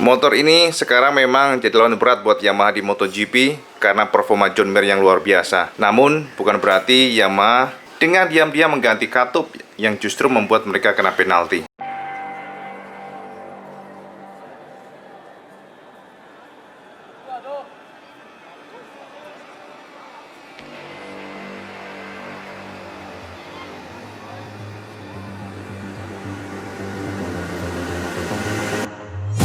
Motor ini sekarang memang jadi lawan berat buat Yamaha di MotoGP karena performa John Mir yang luar biasa. Namun, bukan berarti Yamaha dengan diam-diam mengganti katup yang justru membuat mereka kena penalti.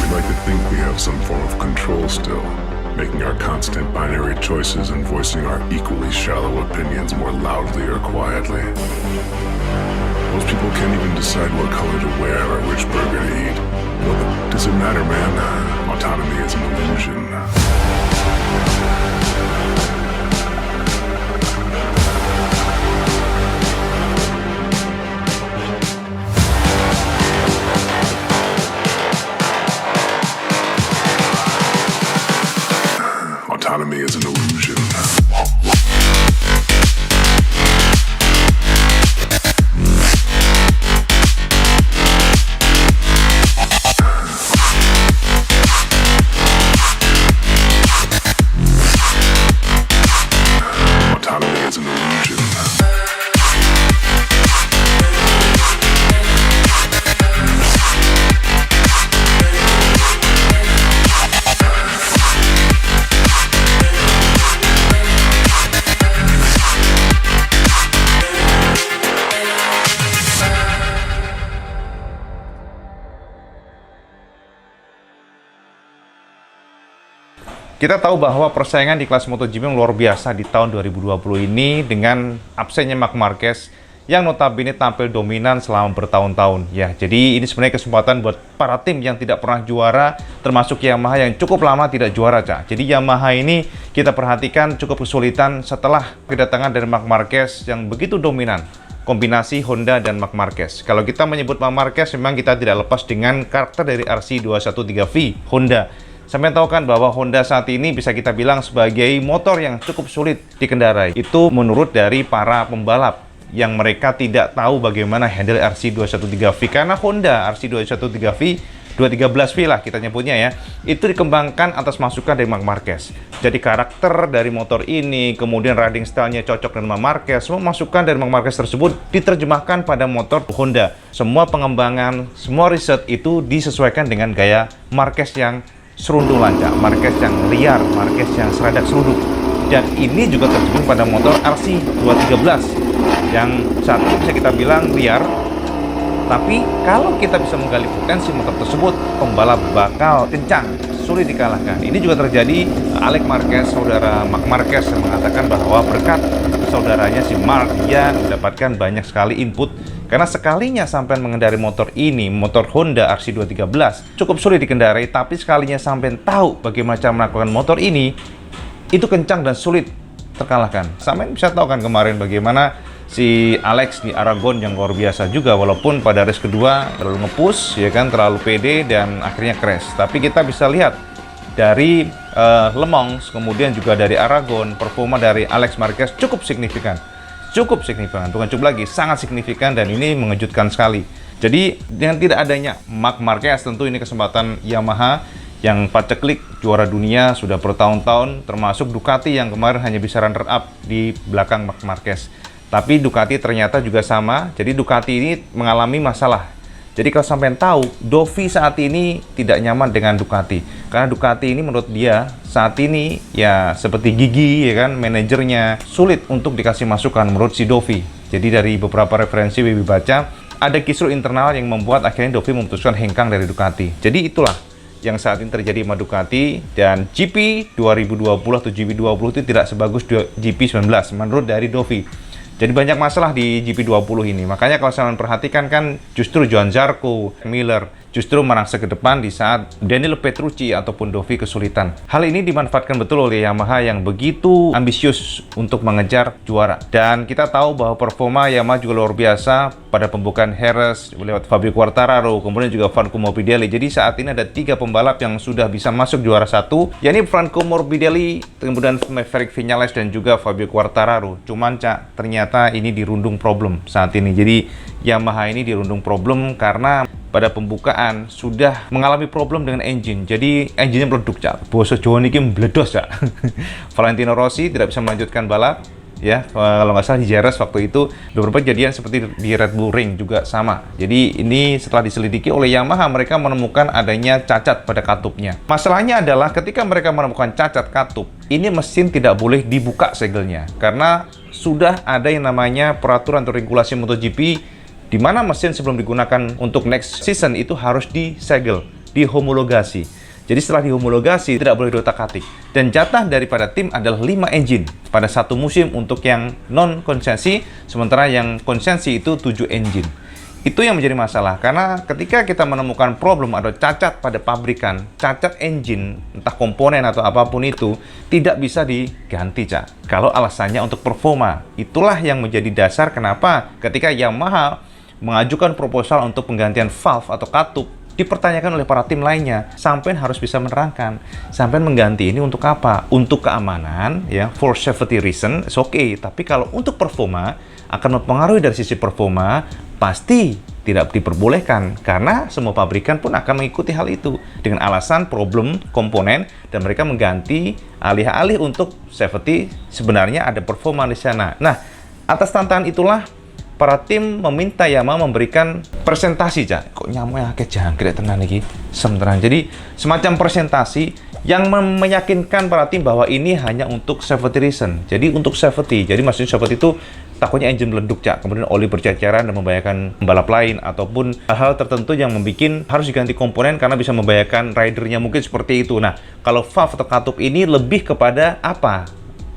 We like to think we have some form of control still, making our constant binary choices and voicing our equally shallow opinions more loudly or quietly. Most people can't even decide what color to wear or which burger to eat. What does it matter, man? Autonomy is an illusion. Autonomy is an illusion. Autonomy is an illusion. Kita tahu bahwa persaingan di kelas MotoGP yang luar biasa di tahun 2020 ini dengan absennya Marc Marquez yang notabene tampil dominan selama bertahun-tahun. Ya, jadi ini sebenarnya kesempatan buat para tim yang tidak pernah juara, termasuk Yamaha yang cukup lama tidak juara, Cak. Jadi Yamaha ini kita perhatikan cukup kesulitan setelah kedatangan dari Marc Marquez yang begitu dominan. Kombinasi Honda dan Marc Marquez. Kalau kita menyebut Marc Marquez, memang kita tidak lepas dengan karakter dari RC213V Honda. Sampai tahu kan bahwa Honda saat ini bisa kita bilang sebagai motor yang cukup sulit dikendarai. Itu menurut dari para pembalap yang mereka tidak tahu bagaimana handle RC213V karena Honda RC213V 213V lah kita nyebutnya ya, itu dikembangkan atas masukan dari Marc Marquez. Jadi karakter dari motor ini, kemudian riding style-nya cocok dengan Marc Marquez, semua masukan dari Marc Marquez tersebut diterjemahkan pada motor Honda. Semua pengembangan, semua riset itu disesuaikan dengan gaya Marquez yang serundung lancak, Marquez yang liar, Marquez yang seradak seruduk. Dan ini juga terjadi pada motor RC213 yang saat ini bisa kita bilang liar. Tapi kalau kita bisa menggali potensi motor tersebut, pembalap bakal kencang, sulit dikalahkan. Ini juga terjadi Alex Marquez, saudara Marc Marquez yang mengatakan bahwa berkat saudaranya si Marc, dia mendapatkan banyak sekali input. Karena sekalinya sampai mengendari motor ini, motor Honda RC213, cukup sulit dikendarai, tapi sekalinya sampai tahu bagaimana cara melakukan motor ini, itu kencang dan sulit terkalahkan. Sampai bisa tahu kan kemarin bagaimana si Alex di Aragon yang luar biasa juga, walaupun pada race kedua terlalu nge-push, ya kan, terlalu pede dan akhirnya crash. Tapi kita bisa lihat dari Le Mans, kemudian juga dari Aragon, performa dari Alex Marquez cukup signifikan. Bukan cukup lagi, sangat signifikan, dan ini mengejutkan sekali. Jadi dengan tidak adanya Marc Marquez, tentu ini kesempatan Yamaha yang paceklik juara dunia sudah bertahun-tahun, termasuk Ducati yang kemarin hanya bisa runner up di belakang Marc Marquez. Tapi Ducati ternyata juga sama, jadi Ducati ini mengalami masalah. Jadi kalau sampai tahu, Dovi saat ini tidak nyaman dengan Ducati. Karena Ducati ini menurut dia saat ini ya seperti gigi, ya kan, manajernya sulit untuk dikasih masukan menurut si Dovi. Jadi dari beberapa referensi Wibi baca, ada kisru internal yang membuat akhirnya Dovi memutuskan hengkang dari Ducati. Jadi itulah yang saat ini terjadi sama Ducati, dan GP 2020 atau GP20 itu tidak sebagus GP19 menurut dari Dovi. Jadi banyak masalah di GP20 ini. Makanya kalau kalian perhatikan kan justru Johann Zarco, Miller justru merangsak ke depan di saat Daniel Petrucci ataupun Dovi kesulitan. Hal ini dimanfaatkan betul oleh Yamaha yang begitu ambisius untuk mengejar juara. Dan kita tahu bahwa performa Yamaha juga luar biasa pada pembukaan Jerez lewat Fabio Quartararo, kemudian juga Franco Morbidelli. Jadi saat ini ada 3 pembalap yang sudah bisa masuk juara 1, yakni Franco Morbidelli, kemudian Maverick Viñales dan juga Fabio Quartararo. Cuman ternyata ini dirundung problem saat ini. Jadi Yamaha ini dirundung problem karena pada pembukaan sudah mengalami problem dengan engine. Jadi engine-nya meleduk, Cak. Boso Jawa niki meledos, Cak. Valentino Rossi tidak bisa melanjutkan balap. Ya, kalau nggak salah di Jerez waktu itu beberapa kejadian seperti di Red Bull Ring juga sama. Jadi ini setelah diselidiki oleh Yamaha, mereka menemukan adanya cacat pada katupnya. Masalahnya adalah ketika mereka menemukan cacat katup, ini mesin tidak boleh dibuka segelnya karena sudah ada yang namanya peraturan atau regulasi MotoGP di mana mesin sebelum digunakan untuk next season itu harus disegel, dihomologasi. Jadi setelah dihomologasi tidak boleh diotak-atik. Dan jatah daripada tim adalah 5 engine pada satu musim untuk yang non-konsensi, sementara yang konsensi itu 7 engine. Itu yang menjadi masalah, karena ketika kita menemukan problem atau cacat pada pabrikan, cacat engine, entah komponen atau apapun itu, tidak bisa diganti, Cak. Kalau alasannya untuk performa, itulah yang menjadi dasar kenapa ketika Yamaha mengajukan proposal untuk penggantian valve atau katup, dipertanyakan oleh para tim lainnya. Sampean harus bisa menerangkan, sampean mengganti ini untuk apa? Untuk keamanan, ya, for safety reason, it's okay. Tapi kalau untuk performa, akan mempengaruhi dari sisi performa, pasti tidak diperbolehkan. Karena semua pabrikan pun akan mengikuti hal itu dengan alasan problem komponen, dan mereka mengganti alih-alih untuk safety, sebenarnya ada performa di sana. Nah, atas tantangan itulah para tim meminta Yamaha memberikan presentasi, Cak. Kok nyamuk akeh jangkrik tenan iki? Sementara jadi semacam presentasi yang meyakinkan para tim bahwa ini hanya untuk safety reason. Jadi untuk safety. Jadi maksudnya safety itu takutnya engine meleduk, Cak. Kemudian oli berceceran dan membahayakan pembalap lain, ataupun hal-hal tertentu yang membuat harus diganti komponen karena bisa membahayakan ridernya, mungkin seperti itu. Nah, kalau valve atau katup ini lebih kepada apa?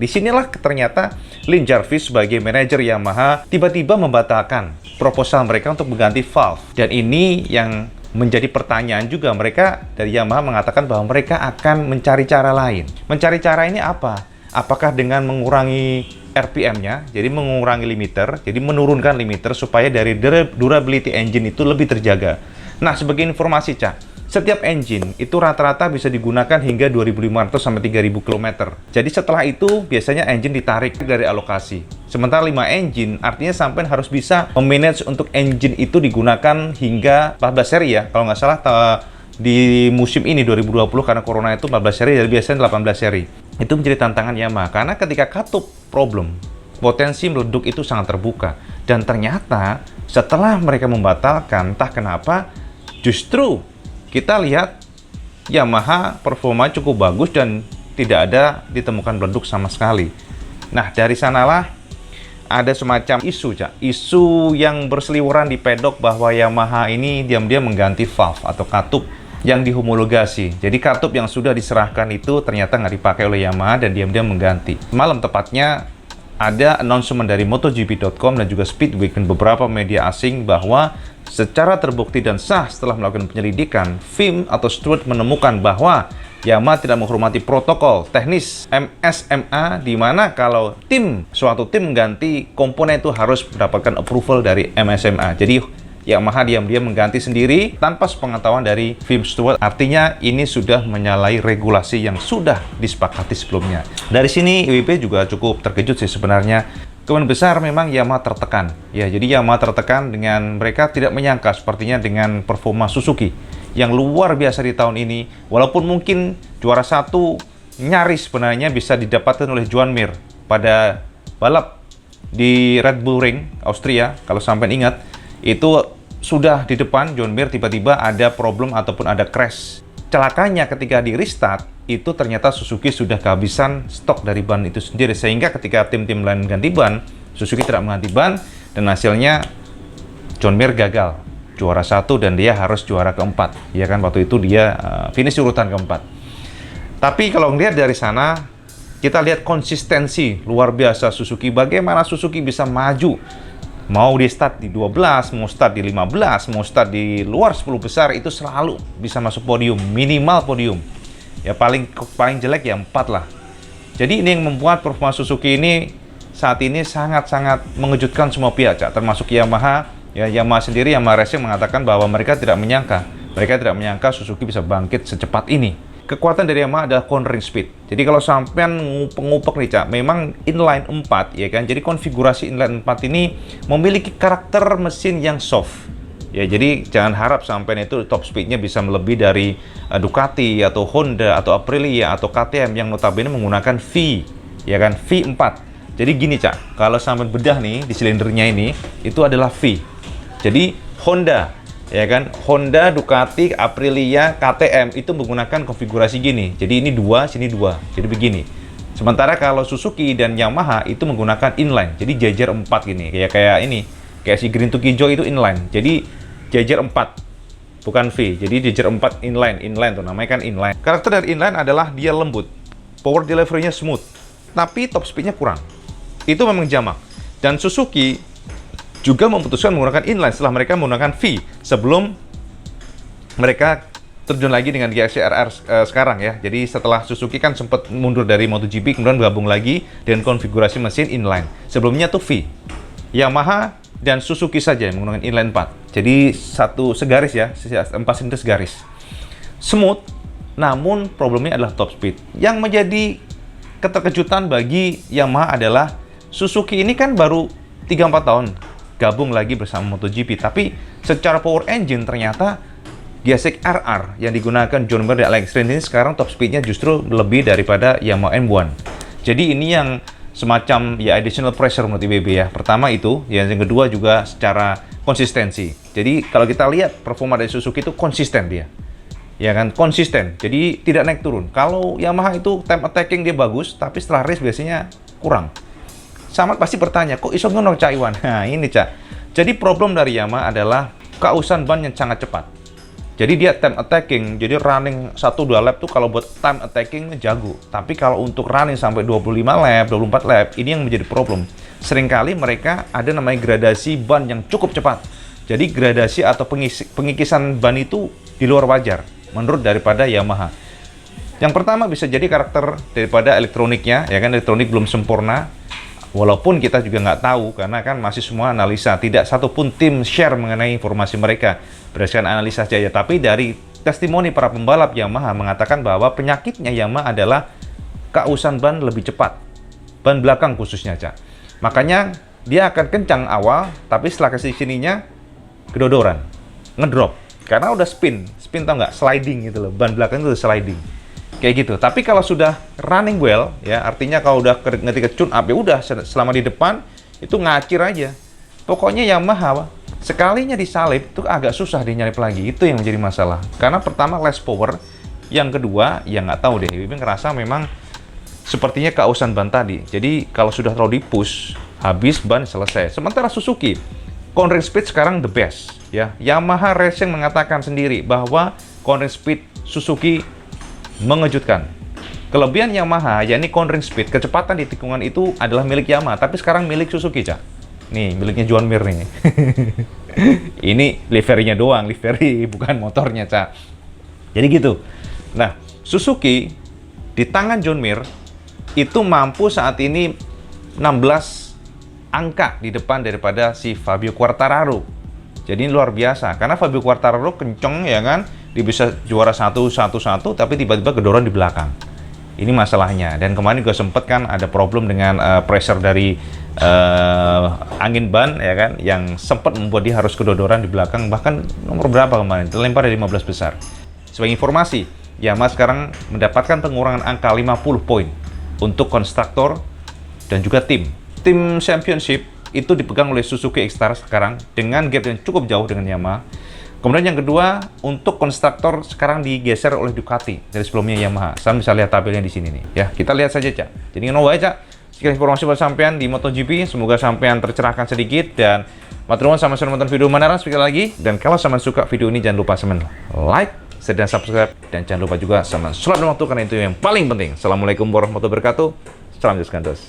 Disinilah ternyata Lin Jarvis sebagai manajer Yamaha tiba-tiba membatalkan proposal mereka untuk mengganti valve. Dan ini yang menjadi pertanyaan juga. Mereka dari Yamaha mengatakan bahwa mereka akan mencari cara lain. Mencari cara ini apa? Apakah dengan mengurangi RPM-nya, jadi mengurangi limiter, jadi menurunkan limiter supaya dari durability engine itu lebih terjaga. Nah, sebagai informasi, Cak, setiap engine itu rata-rata bisa digunakan hingga 2.500 sampai 3.000 km. Jadi setelah itu biasanya engine ditarik dari alokasi. Sementara 5 engine artinya sampai harus bisa memanage untuk engine itu digunakan hingga 14 seri, ya. Kalau nggak salah di musim ini 2020 karena corona itu 14 seri, dari biasanya 18 seri. Itu menjadi tantangan Yamaha karena ketika katup problem, potensi meleduk itu sangat terbuka. Dan ternyata setelah mereka membatalkan, entah kenapa justru kita lihat Yamaha performa cukup bagus dan tidak ada ditemukan meleduk sama sekali. Nah, dari sanalah ada semacam isu, Cak. Isu yang berseliweran di pedok bahwa Yamaha ini diam-diam mengganti valve atau katup yang dihomologasi. Jadi katup yang sudah diserahkan itu ternyata nggak dipakai oleh Yamaha dan diam-diam mengganti. Malam tepatnya ada announcement dari MotoGP.com dan juga Speedweek dan beberapa media asing bahwa secara terbukti dan sah setelah melakukan penyelidikan, FIM atau Stewart menemukan bahwa Yamaha tidak menghormati protokol teknis MSMA, di mana kalau suatu tim mengganti komponen itu harus mendapatkan approval dari MSMA. Jadi Yamaha diam-diam mengganti sendiri tanpa sepengetahuan dari FIM Stewart. Artinya ini sudah menyalahi regulasi yang sudah disepakati sebelumnya. Dari sini IWP juga cukup terkejut sih sebenarnya. Kemungkinan besar memang Yamaha tertekan. Ya, jadi Yamaha tertekan dengan mereka tidak menyangka sepertinya dengan performa Suzuki yang luar biasa di tahun ini. Walaupun mungkin juara satu nyaris sebenarnya bisa didapatkan oleh Joan Mir pada balap di Red Bull Ring, Austria. Kalau sampai ingat, itu sudah di depan Joan Mir tiba-tiba ada problem ataupun ada crash. Celakanya ketika di restart, itu ternyata Suzuki sudah kehabisan stok dari ban itu sendiri. Sehingga ketika tim-tim lain ganti ban, Suzuki tidak mengganti ban, dan hasilnya Joan Mir gagal. Juara satu dan dia harus juara keempat. Ya kan, waktu itu dia finish urutan keempat. Tapi kalau ngelihat dari sana, kita lihat konsistensi luar biasa Suzuki. Bagaimana Suzuki bisa maju. Mau di start di 12, mau start di 15, mau start di luar 10 besar, itu selalu bisa masuk podium, minimal podium. Ya paling jelek ya 4 lah. Jadi ini yang membuat performa Suzuki ini saat ini sangat-sangat mengejutkan semua pihak, Cak, termasuk Yamaha. Ya, Yamaha sendiri, Yamaha Racing mengatakan bahwa mereka tidak menyangka Suzuki bisa bangkit secepat ini. kekuatan dari Yamaha adalah cornering speed. Jadi kalau sampean ngupek-ngupek nih, Cak, memang inline 4 ya kan. Jadi konfigurasi inline 4 ini memiliki karakter mesin yang soft. Ya, jadi jangan harap sampean itu top speednya bisa melebihi dari Ducati atau Honda atau Aprilia atau KTM yang notabene menggunakan V, ya kan, V4. Jadi gini, Cak, kalau sampean bedah nih di silindernya ini, itu adalah V. Jadi Honda, ya kan, Honda, Ducati, Aprilia, KTM itu menggunakan konfigurasi gini. Jadi ini 2, sini 2. Jadi begini. Sementara kalau Suzuki dan Yamaha itu menggunakan inline. Jadi jajar 4 gini. Kayak ini. Kayak si Green to Kijo itu inline. Jadi jajar 4, bukan V. Jadi jajar 4 inline. Inline tuh namanya kan inline. Karakter dari inline adalah dia lembut. Power delivery-nya smooth. Tapi top speed-nya kurang. Itu memang jamak. Dan Suzuki juga memutuskan menggunakan inline setelah mereka menggunakan V sebelum mereka terjun lagi dengan GSX RR sekarang ya. Jadi setelah Suzuki kan sempat mundur dari MotoGP, kemudian gabung lagi dengan konfigurasi mesin inline. Sebelumnya tuh V. Yamaha dan Suzuki saja yang menggunakan inline 4. Jadi satu segaris ya, 4 silinder segaris. Smooth, namun problemnya adalah top speed. Yang menjadi keterkejutan bagi Yamaha adalah Suzuki ini kan baru 3-4 tahun gabung lagi bersama MotoGP, tapi secara power engine ternyata GSX RR yang digunakan John Mir dan Alex Rins ini sekarang top speednya justru lebih daripada Yamaha M1. Jadi ini yang semacam ya additional pressure menurut IBB ya. Pertama itu, yang kedua juga secara konsistensi. Jadi kalau kita lihat performa dari Suzuki itu konsisten dia, ya kan, konsisten. Jadi tidak naik turun. Kalau Yamaha itu time attacking dia bagus, tapi setelah race biasanya kurang. Sama pasti bertanya, kok iso ngono Cak Iwan? Nah ini, Cak. Jadi problem dari Yamaha adalah kausan ban yang sangat cepat. Jadi dia time attacking, jadi running 1-2 lap tuh kalau buat time attacking jago. Tapi kalau untuk running sampai 25 lap, 24 lap, ini yang menjadi problem. Seringkali mereka ada namanya gradasi ban yang cukup cepat. Jadi gradasi atau pengikisan ban itu di luar wajar menurut daripada Yamaha. Yang pertama bisa jadi karakter daripada elektroniknya, ya kan, elektronik belum sempurna. Walaupun kita juga nggak tahu, karena kan masih semua analisa. Tidak satupun tim share mengenai informasi mereka berdasarkan analisa saja. Tapi dari testimoni para pembalap Yamaha mengatakan bahwa penyakitnya Yamaha adalah kausan ban lebih cepat. Ban belakang khususnya, Cak. Makanya dia akan kencang awal, tapi setelah kesininya kedodoran, ngedrop. Karena udah spin tau nggak? Sliding gitu loh. Ban belakang itu udah sliding. Kayak gitu. Tapi kalau sudah running well, ya artinya kalau udah ketika tune up, ya udah selama di depan itu ngacir aja. Pokoknya Yamaha sekalinya disalip itu agak susah dia nyalip lagi. Itu yang menjadi masalah. Karena pertama less power, yang kedua ya nggak tahu deh. Bibi ngerasa memang sepertinya kausan ban tadi. Jadi kalau sudah terlalu di-push, habis ban selesai. Sementara Suzuki cornering speed sekarang the best, ya. Yamaha Racing mengatakan sendiri bahwa cornering speed Suzuki mengejutkan. Kelebihan Yamaha, yakni cornering speed, kecepatan di tikungan itu adalah milik Yamaha, tapi sekarang milik Suzuki, Cak. Nih, miliknya John Mir nih. Ini liverynya doang, livery, bukan motornya, Cak. Jadi gitu. Nah, Suzuki di tangan John Mir itu mampu saat ini 16 angka di depan daripada si Fabio Quartararo. Jadi ini luar biasa, karena Fabio Quartararo kenceng, ya kan, dia bisa juara 1-1-1, tapi tiba-tiba kedorong di belakang. Ini masalahnya. Dan kemarin juga sempat kan ada problem dengan pressure dari angin ban, ya kan, yang sempat membuat dia harus kedodoran di belakang. Bahkan nomor berapa kemarin? Terlempar dari 15 besar. Sebagai informasi, Yamaha sekarang mendapatkan pengurangan angka 50 poin untuk konstruktor dan juga tim. Tim championship itu dipegang oleh Suzuki X-Star sekarang dengan gap yang cukup jauh dengan Yamaha. Kemudian yang kedua, untuk konstruktor sekarang digeser oleh Ducati dari sebelumnya Yamaha. Saya bisa lihat tabelnya di sini nih. Ya, kita lihat saja, Cak. Jadi ngono wae, Cak. Sekian informasi buat sampean di MotoGP. Semoga sampean tercerahkan sedikit, dan matur nuwun sama sudah nonton video Manaran sekali lagi. Dan kalau sampean suka video ini, jangan lupa sampean like, share, dan subscribe, dan jangan lupa juga sampean sholat waktu, karena itu yang paling penting. Assalamualaikum warahmatullahi wabarakatuh. Salam Just Gandos.